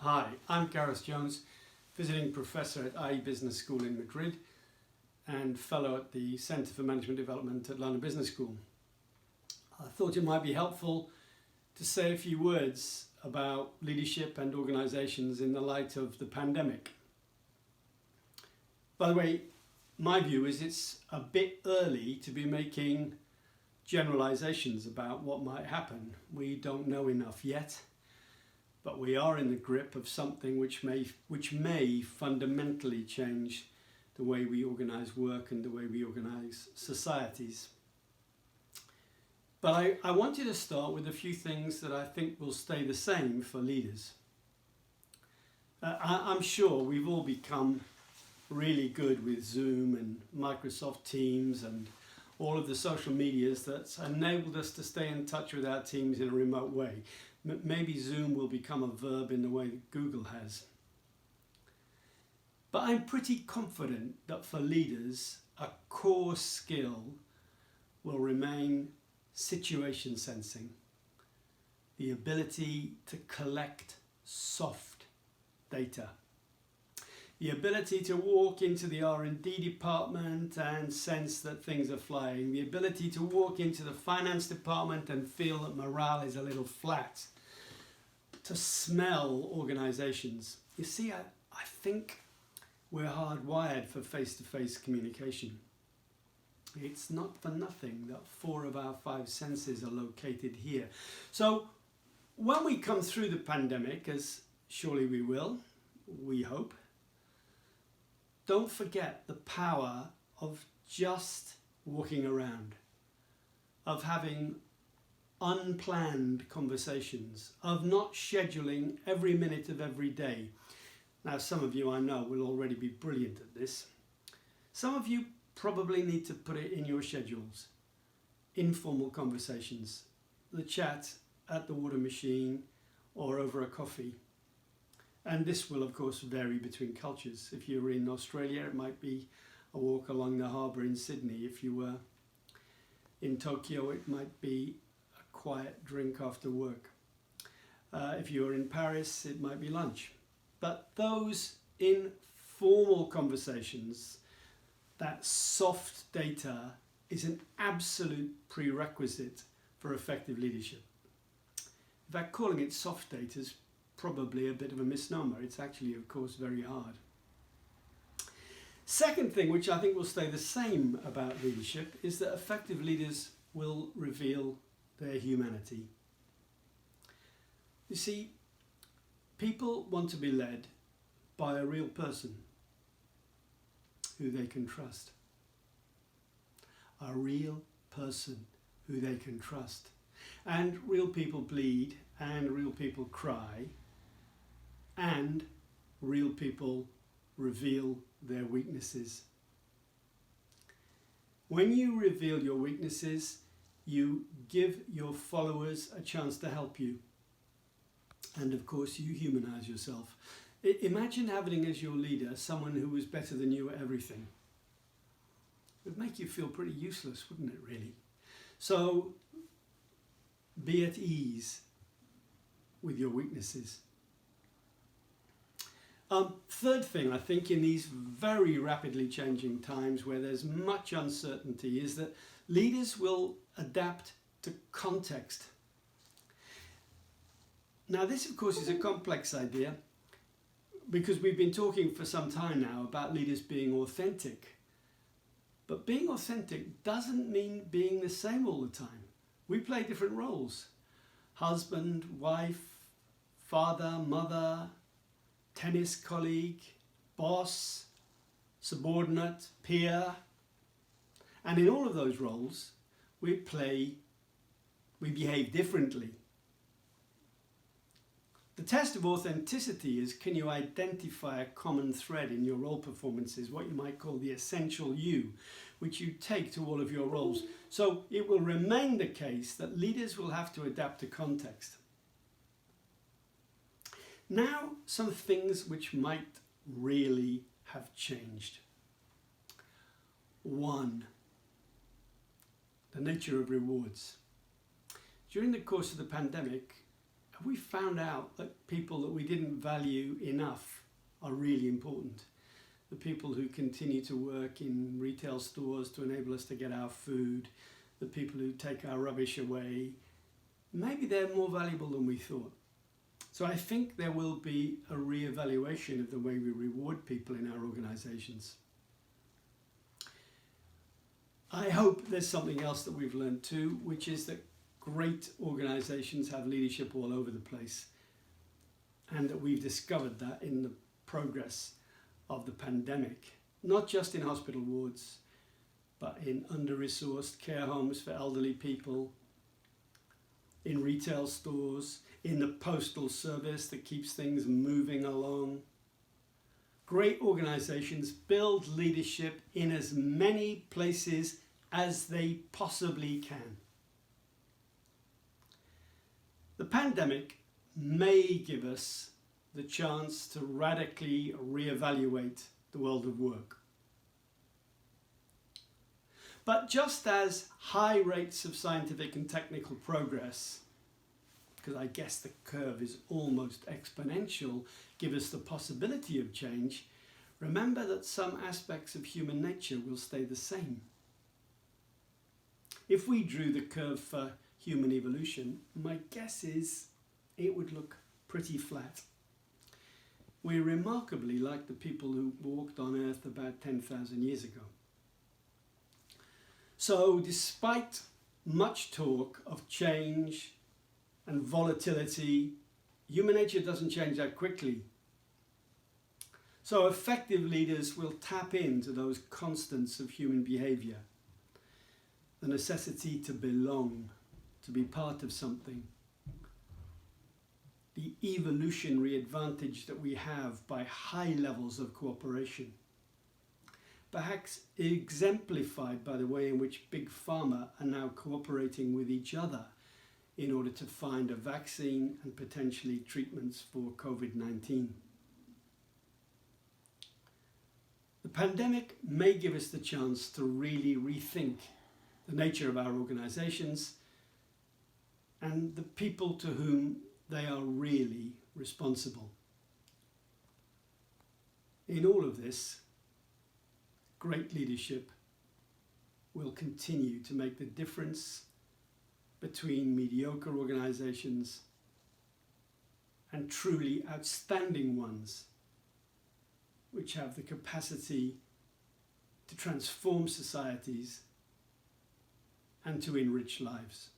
Hi, I'm Gareth Jones, visiting professor at IE Business School in Madrid and fellow at the Centre for Management Development at London Business School. I thought it might be helpful to say a few words about leadership and organisations in the light of the pandemic. By the way, my view is it's a bit early to be making generalisations about what might happen. We don't know enough yet. But we are in the grip of something which may fundamentally change the way we organise work and the way we organise societies. But I wanted to start with a few things that I think will stay the same for leaders. I'm sure we've all become really good with Zoom and Microsoft Teams and all of the social medias that's enabled us to stay in touch with our teams in a remote way. Maybe Zoom will become a verb in the way that Google has. But I'm pretty confident that for leaders, a core skill will remain situation sensing, the ability to collect soft data, the ability to walk into the R&D department and sense that things are flying, the ability to walk into the finance department and feel that morale is a little flat, to smell organisations. You see, I think we're hardwired for face-to-face communication. It's not for nothing that 4 of our 5 senses are located here. So when we come through the pandemic, as surely we will, we hope, don't forget the power of just walking around, of having unplanned conversations, of not scheduling every minute of every day. Now, some of you I know will already be brilliant at this. Some of you probably need to put it in your schedules. Informal conversations, the chat at the water machine or over a coffee. And this will, of course, vary between cultures. If you were in Australia, it might be a walk along the harbour in Sydney. If you were in Tokyo, it might be a quiet drink after work. If you were in Paris, it might be lunch. But those informal conversations, that soft data, is an absolute prerequisite for effective leadership. In fact, calling it soft data is probably a bit of a misnomer. It's actually, of course, very hard. Second thing, which I think will stay the same about leadership, is that effective leaders will reveal their humanity. You see, people want to be led by a real person who they can trust. A real person who they can trust. And real people bleed, and real people cry, and real people reveal their weaknesses. When you reveal your weaknesses, you give your followers a chance to help you. And of course, you humanize yourself. Imagine having as your leader someone who was better than you at everything. It would make you feel pretty useless, wouldn't it, really? So be at ease with your weaknesses. Third thing, I think, in these very rapidly changing times where there's much uncertainty, is that leaders will adapt to context. Now, this, of course, is a complex idea because we've been talking for some time now about leaders being authentic. But being authentic doesn't mean being the same all the time. We play different roles. Husband, wife, father, mother, tennis colleague, boss, subordinate, peer. And in all of those roles, we behave differently. The test of authenticity is, can you identify a common thread in your role performances, what you might call the essential you, which you take to all of your roles. So it will remain the case that leaders will have to adapt to context. Now, some things which might really have changed. 1, the nature of rewards. During the course of the pandemic, have we found out that people that we didn't value enough are really important? The people who continue to work in retail stores to enable us to get our food, the people who take our rubbish away, maybe they're more valuable than we thought. So I think there will be a re-evaluation of the way we reward people in our organisations. I hope there's something else that we've learned too, which is that great organisations have leadership all over the place, and that we've discovered that in the progress of the pandemic, not just in hospital wards, but in under-resourced care homes for elderly people, in retail stores, in the postal service that keeps things moving along. Great organisations build leadership in as many places as they possibly can. The pandemic may give us the chance to radically reevaluate the world of work. But just as high rates of scientific and technical progress, because I guess the curve is almost exponential, give us the possibility of change, remember that some aspects of human nature will stay the same. If we drew the curve for human evolution, my guess is it would look pretty flat. We're remarkably like the people who walked on Earth about 10,000 years ago. So despite much talk of change and volatility, human nature doesn't change that quickly. So effective leaders will tap into those constants of human behaviour. The necessity to belong, to be part of something. The evolutionary advantage that we have by high levels of cooperation. Perhaps exemplified by the way in which Big Pharma are now cooperating with each other in order to find a vaccine and potentially treatments for COVID-19. The pandemic may give us the chance to really rethink the nature of our organisations and the people to whom they are really responsible. In all of this, great leadership will continue to make the difference between mediocre organisations and truly outstanding ones, which have the capacity to transform societies and to enrich lives.